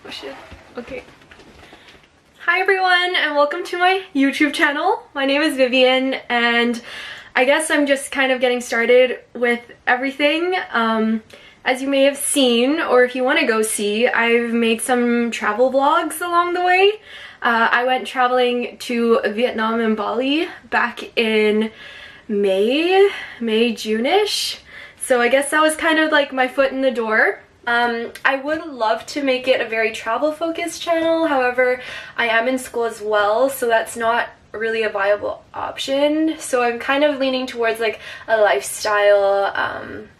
Oh shit. Okay. Hi everyone and welcome to my YouTube channel. My name is Vivian and I guess I'm just kind of getting started with everything. As you may have seen, or if you want to go see, I've made some travel vlogs along the way. I went traveling to Vietnam and Bali back in May, June-ish. So I guess that was kind of like my foot in the door. I would love to make it a very travel focused channel, however I am in school as well, so that's not really a viable option. So I'm kind of leaning towards like a lifestyle,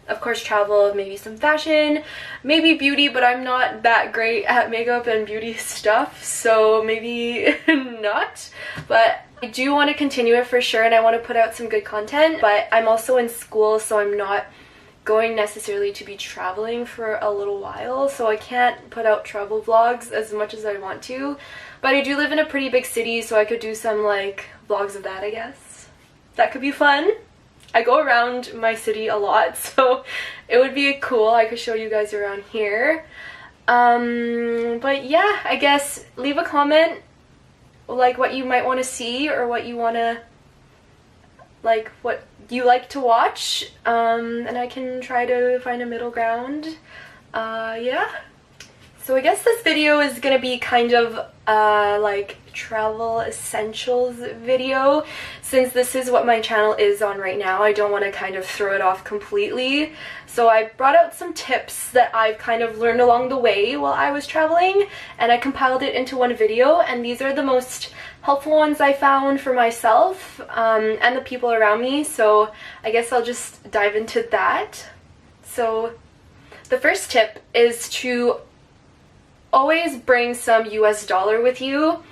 of course travel, maybe some fashion, maybe beauty, but I'm not that great at makeup and beauty stuff, so maybe not. But I do want to continue it for sure and I want to put out some good content, but I'm also in school, so I'm not going necessarily to be traveling for a little while, so I can't put out travel vlogs as much as I want to. But I do live in a pretty big city, so I could do some like vlogs of that, I guess. That could be fun. I go around my city a lot, so it would be cool. I could show you guys around here. But yeah, I guess leave a comment like what you might want to see or what you want to like, what you like to watch, and I can try to find a middle ground. Yeah. So I guess this video is gonna be kind of like travel essentials video. Since this is what my channel is on right now, I don't want to kind of throw it off completely. So I brought out some tips that I've kind of learned along the way while I was traveling, and I compiled it into one video, and these are the most helpful ones I found for myself and the people around me. So I guess I'll just dive into that. So the first tip is to always bring some US dollar with you.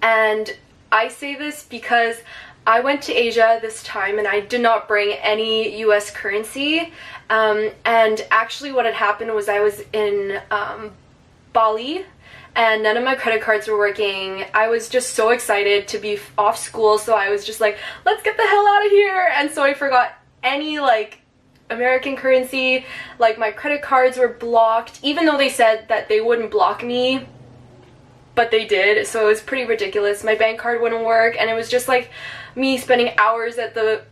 And I say this because I went to Asia this time and I did not bring any US currency. And actually what had happened was I was in Bali and none of my credit cards were working. I was just so excited to be off school, so I was just like, let's get the hell out of here. And so I forgot any like American currency. Like my credit cards were blocked, even though they said that they wouldn't block me, but they did. So it was pretty ridiculous. My bank card wouldn't work, and it was just like me spending hours at the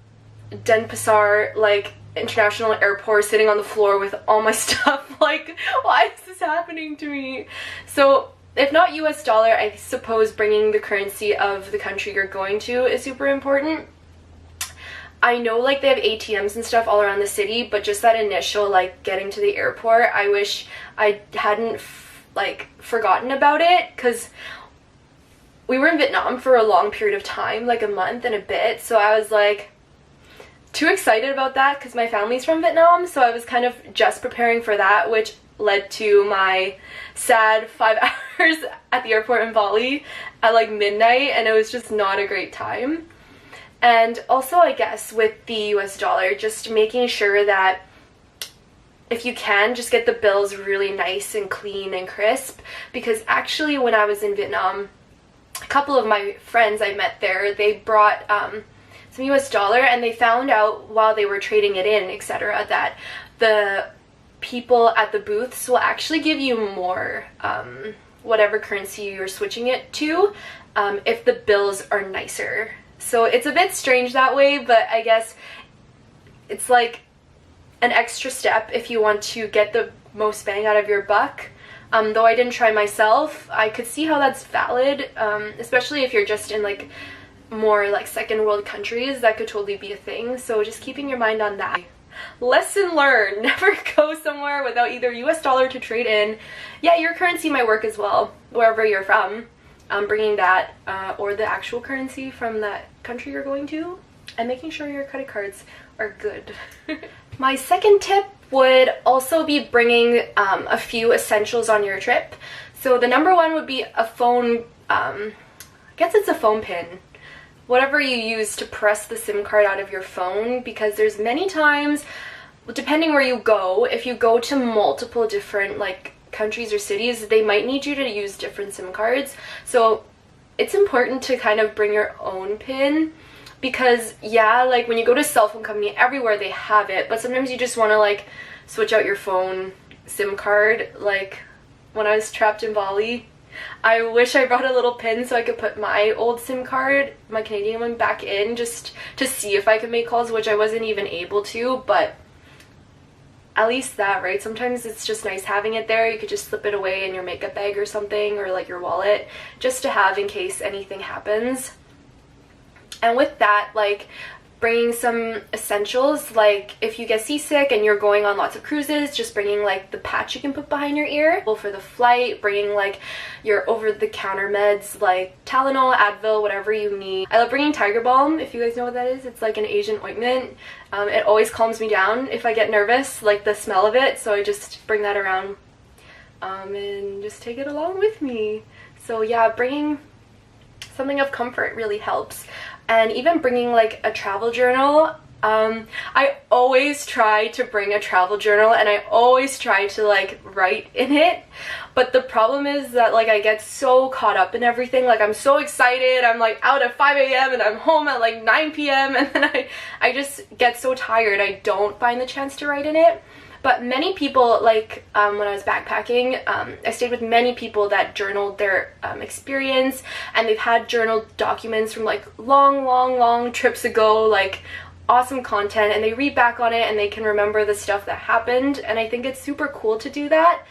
Denpasar like international airport sitting on the floor with all my stuff. Like, why is this happening to me? So if not US dollar, I suppose bringing the currency of the country you're going to is super important. I know like they have ATMs and stuff all around the city, but just that initial like getting to the airport, I wish I hadn't like forgotten about it, because we were in Vietnam for a long period of time, like a month and a bit, so I was like too excited about that because my family's from Vietnam, so I was kind of just preparing for that, which led to my sad 5 hours at the airport in Bali at like midnight, and it was just not a great time. And also I guess with the US dollar, just making sure that if you can, just get the bills really nice and clean and crisp, because actually when I was in Vietnam, a couple of my friends I met there, they brought some US dollar, and they found out while they were trading it in, etc., that the people at the booths will actually give you more whatever currency you're switching it to if the bills are nicer. So it's a bit strange that way, but I guess it's like an extra step if you want to get the most bang out of your buck. Though I didn't try myself, I could see how that's valid, especially if you're just in like more like second world countries. That could totally be a thing, so just keeping your mind on that. Lesson learned: never go somewhere without either US dollar to trade in. Yeah, your currency might work as well wherever you're from, bringing that or the actual currency from that country you're going to, and making sure your credit cards are good. My second tip would also be bringing a few essentials on your trip. So the number one would be a phone, I guess it's a phone pin, whatever you use to press the SIM card out of your phone, because there's many times, depending where you go, if you go to multiple different like countries or cities, they might need you to use different SIM cards. So it's important to kind of bring your own pin, because yeah, like when you go to a cell phone company, everywhere they have it, but sometimes you just want to like switch out your phone SIM card like when I was trapped in Bali. I wish I brought a little pin so I could put my old SIM card, my Canadian one, back in just to see if I could make calls, which I wasn't even able to, but at least that, right? Sometimes it's just nice having it there. You could just slip it away in your makeup bag or something, or like your wallet, just to have in case anything happens. And with that, like, bringing some essentials, like if you get seasick and you're going on lots of cruises, just bringing like the patch you can put behind your ear for the flight, bringing like your over-the-counter meds like Tylenol, Advil, whatever you need. I love bringing Tiger Balm, if you guys know what that is. It's like an Asian ointment. It always calms me down if I get nervous, like the smell of it, so I just bring that around and just take it along with me. So yeah, bringing something of comfort really helps. And even bringing like a travel journal. I always try to bring a travel journal, and I always try to like write in it, but the problem is that like I get so caught up in everything. Like I'm so excited, I'm like out at 5 a.m. and I'm home at like 9 p.m. and then I just get so tired I don't find the chance to write in it. But many people, like when I was backpacking, I stayed with many people that journaled their experience, and they've had journal documents from like long trips ago, like awesome content, and they read back on it and they can remember the stuff that happened, and I think it's super cool to do that.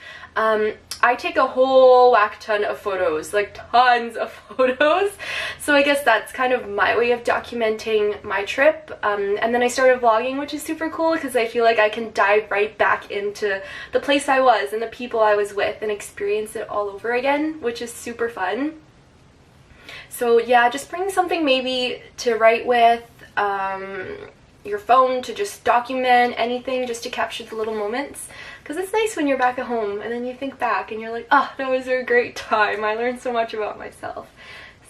I take a whole whack ton of photos, like tons of photos, so I guess that's kind of my way of documenting my trip. And then I started vlogging, which is super cool because I feel like I can dive right back into the place I was and the people I was with and experience it all over again, which is super fun. So yeah, just bring something maybe to write with, your phone to just document anything, just to capture the little moments, because it's nice when you're back at home and then you think back and you're like, oh, that was a great time, I learned so much about myself.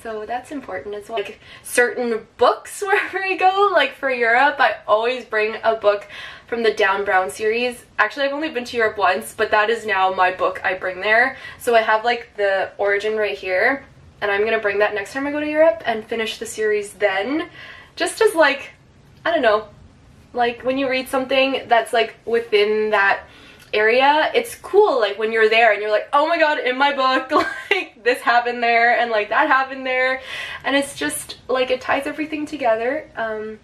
So that's important as well. Like certain books wherever I go, like for Europe, I always bring a book from the Dan Brown series. Actually, I've only been to Europe once, but that is now my book I bring there. So I have like the origin right here, and I'm gonna bring that next time I go to Europe and finish the series then. Just as like, I don't know, like when you read something that's like within that area, it's cool like when you're there and you're like, oh my god, in my book, like this happened there and like that happened there, and it's just like it ties everything together. And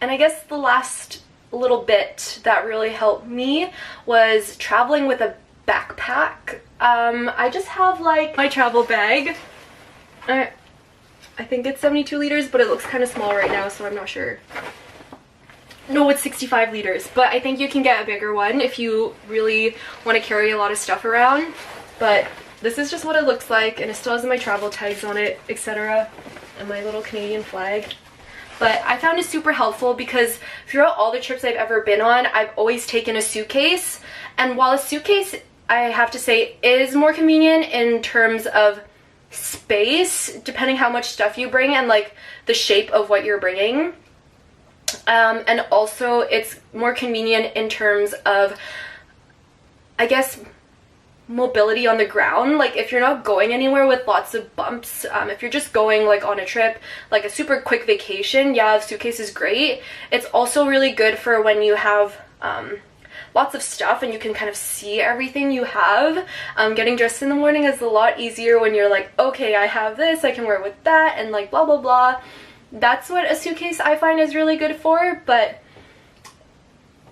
I guess the last little bit that really helped me was traveling with a backpack. I just have like my travel bag. I think it's 72 liters, but it looks kind of small right now, so I'm not sure. No, it's 65 liters, but I think you can get a bigger one if you really want to carry a lot of stuff around. But this is just what it looks like, and it still has my travel tags on it, etc., and my little Canadian flag. But I found it super helpful because throughout all the trips I've ever been on, I've always taken a suitcase, and while a suitcase, I have to say, is more convenient in terms of space, depending how much stuff you bring and like the shape of what you're bringing, and also it's more convenient in terms of, I guess, mobility on the ground. Like if you're not going anywhere with lots of bumps, if you're just going like on a trip, like a super quick vacation, yeah, the suitcase is great. It's also really good for when you have lots of stuff and you can kind of see everything you have. Getting dressed in the morning is a lot easier when you're like, okay, I have this, I can wear it with that, and like blah blah blah. That's what a suitcase I find is really good for. But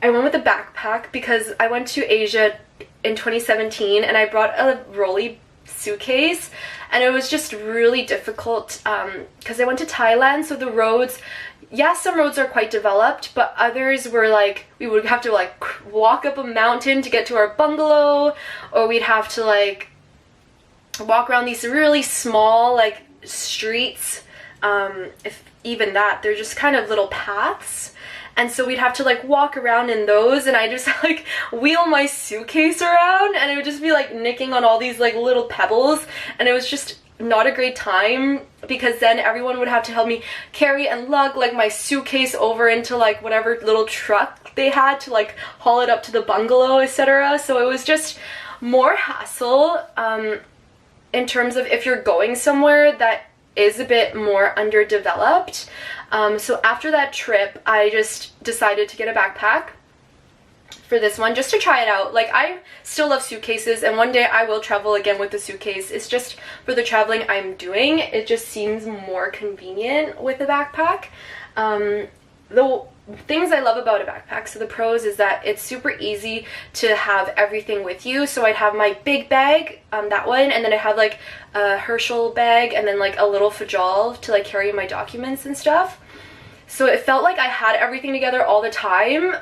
I went with a backpack because I went to Asia in 2017 and I brought a rolly suitcase, and it was just really difficult because I went to Thailand, so the roads, yeah, some roads are quite developed, but others were like, we would have to like walk up a mountain to get to our bungalow, or we'd have to like walk around these really small like streets, if even that, they're just kind of little paths, and so we'd have to like walk around in those, and I just like wheel my suitcase around, and it would just be like nicking on all these like little pebbles, and it was just not a great time because then everyone would have to help me carry and lug like my suitcase over into like whatever little truck they had to like haul it up to the bungalow, etc. So it was just more hassle in terms of if you're going somewhere that is a bit more underdeveloped. So after that trip, I just decided to get a backpack. for this one just to try it out. Like, I still love suitcases, and one day I will travel again with a suitcase. It's just for the traveling I'm doing, it just seems more convenient with a backpack. The things I love about a backpack, so the pros is that it's super easy to have everything with you. So I'd have my big bag, that one, and then I have like a Herschel bag, and then like a little fajal to like carry my documents and stuff. So it felt like I had everything together all the time.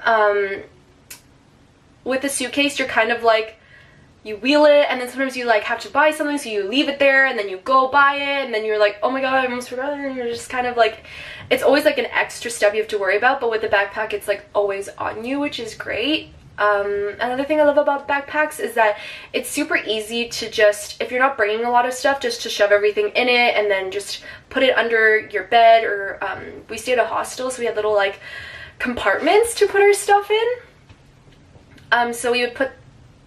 With a suitcase, you're kind of like, you wheel it, and then sometimes you like have to buy something, so you leave it there, and then you go buy it, and then you're like, oh my god, I almost forgot it, and you're just kind of like, it's always like an extra step you have to worry about. But with the backpack, it's like always on you, which is great. Another thing I love about backpacks is that it's super easy to just, if you're not bringing a lot of stuff, just to shove everything in it and then just put it under your bed. Or we stayed at a hostel, so we had little like compartments to put our stuff in. So we would put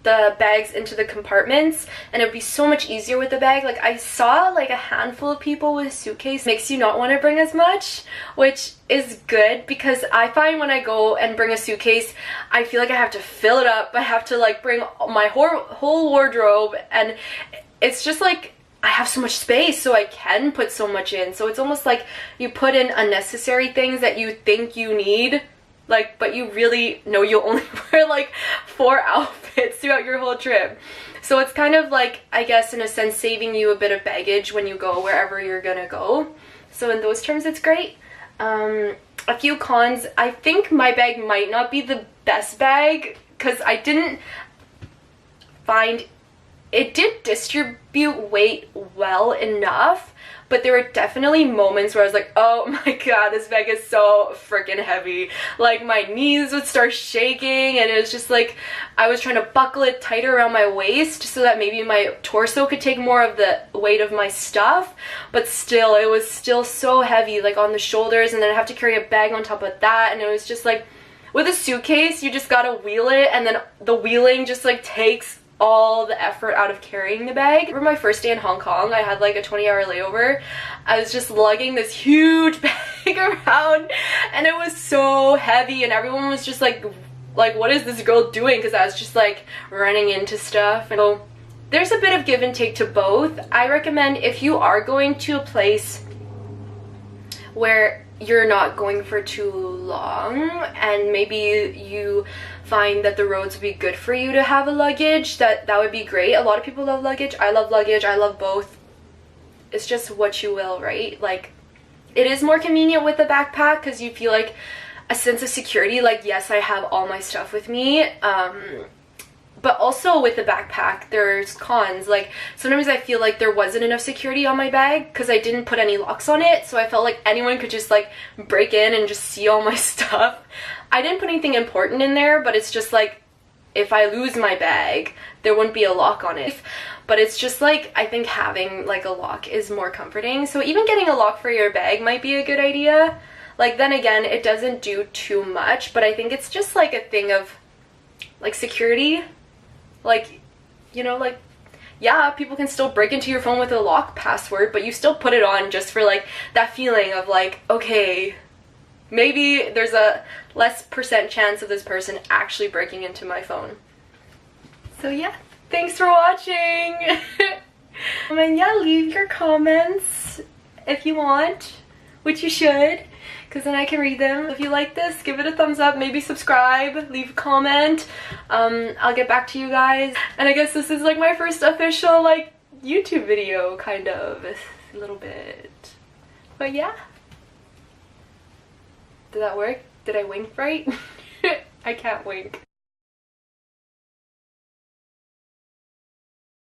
the bags into the compartments, and it would be so much easier with the bag. Like, I saw like a handful of people with suitcase. Makes you not want to bring as much, which is good, because I find when I go and bring a suitcase, I feel like I have to fill it up. I have to like bring my whole wardrobe, and it's just like I have so much space, so I can put so much in. So it's almost like you put in unnecessary things that you think you need, like, but you really know you'll only wear like 4 outfits throughout your whole trip. So it's kind of like, I guess in a sense, saving you a bit of baggage when you go wherever you're gonna go. So in those terms, it's great. A few cons: I think my bag might not be the best bag, because I didn't find it did distribute weight well enough, but there were definitely moments where I was like, oh my god, this bag is so freaking heavy. Like, my knees would start shaking, and it was just like I was trying to buckle it tighter around my waist so that maybe my torso could take more of the weight of my stuff, but still, it was still so heavy, like on the shoulders, and then I have to carry a bag on top of that, and it was just like, with a suitcase, you just gotta wheel it, and then the wheeling just like takes all the effort out of carrying the bag. For my first day in Hong Kong, I had like a 20-hour layover. I was just lugging this huge bag around, and it was so heavy, and everyone was just like what is this girl doing? Because I was just like running into stuff. And so there's a bit of give and take to both. I recommend, if you are going to a place where you're not going for too long, and maybe you find that the roads would be good for you to have a luggage, that would be great. A lot of people love luggage. I love luggage. I love both. It's just what you will, right? Like, it is more convenient with a backpack because you feel like a sense of security. Like, yes, I have all my stuff with me. But also with the backpack, there's cons. Like, sometimes I feel like there wasn't enough security on my bag because I didn't put any locks on it. So I felt like anyone could just like break in and just see all my stuff. I didn't put anything important in there, but it's just like, if I lose my bag, there wouldn't be a lock on it. But it's just like, I think having like a lock is more comforting. So even getting a lock for your bag might be a good idea. Like, then again, it doesn't do too much, but I think it's just like a thing of like security. Like, you know, like, yeah, people can still break into your phone with a lock password, but you still put it on just for like that feeling of like, okay, maybe there's a less % chance of this person actually breaking into my phone. So yeah, thanks for watching. And yeah, leave your comments if you want, which you should, because then I can read them. If you like this, give it a thumbs up, maybe subscribe, leave a comment. I'll get back to you guys. And I guess this is like my first official like YouTube video, kind of, a little bit. But yeah. Did that work? Did I wink right? I can't wink.